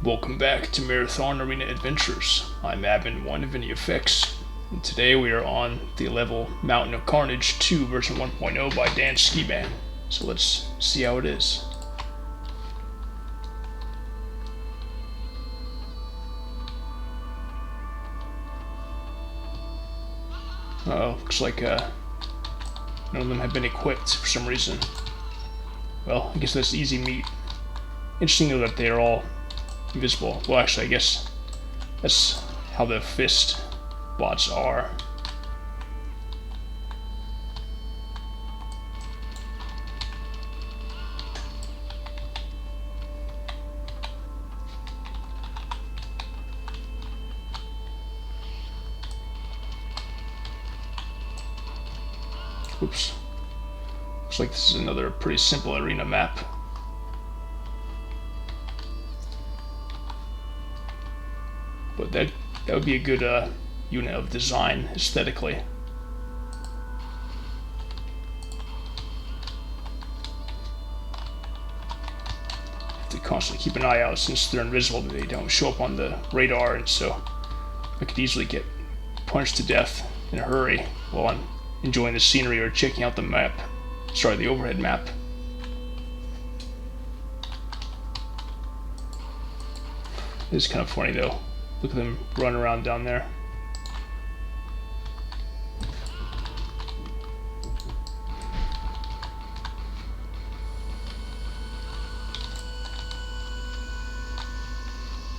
Welcome back to Marathon Arena Adventures. I'm Admin1 of NEFX, and today we are on the level Mountain of Carnage 2 version 1.0 by DanSkiMan. So let's see how it is. Looks like none of them have been equipped for some reason. Well, I guess that's easy meat. Interesting though that they are all invisible. Well, actually, I guess that's how the fist bots are. Oops. Looks like this is another pretty simple arena map. But that would be a good unit of design aesthetically. Have to constantly keep an eye out since they're invisible. They don't show up on the radar, and so I could easily get punched to death in a hurry while I'm enjoying the scenery or checking out the map. Sorry, the overhead map. It's kind of funny though. Look at them run around down there.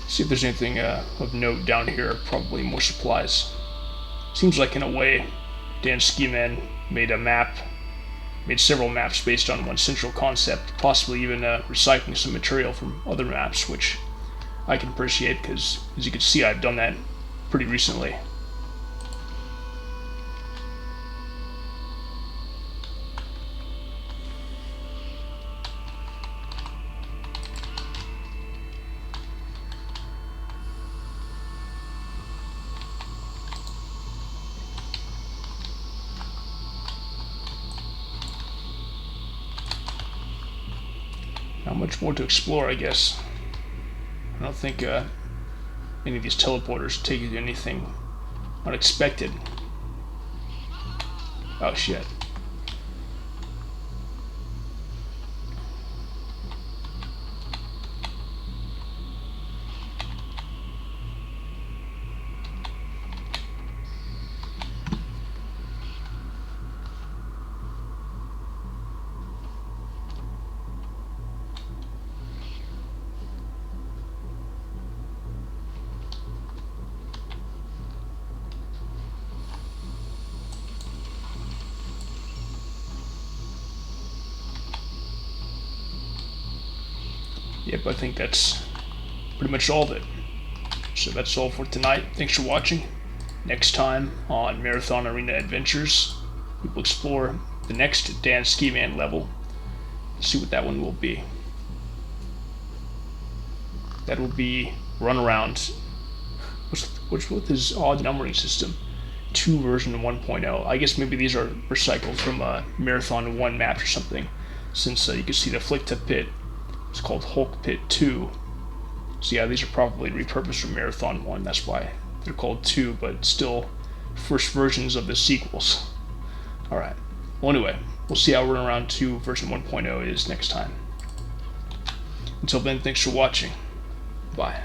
See if there's anything of note down here. Probably more supplies. Seems like in a way DanSkiMan made several maps based on one central concept, possibly even recycling some material from other maps, which I can appreciate because, as you can see, I've done that pretty recently. Not much more to explore, I guess. I don't think any of these teleporters take you to anything unexpected. Oh shit. Yep, I think that's pretty much all of it. So that's all for tonight. Thanks for watching. Next time on Marathon Arena Adventures, we will explore the next DanSkiMan level. See what that one will be. That will be Run Around. What's with this odd numbering system? 2 version 1.0. I guess maybe these are recycled from Marathon 1 maps or something, since you can see the Flick to Pit. It's called Hulk Pit 2. So yeah, these are probably repurposed from Marathon 1. That's why they're called 2, but still first versions of the sequels. Alright. Well, anyway, we'll see how Run Around 2 version 1.0 is next time. Until then, thanks for watching. Bye.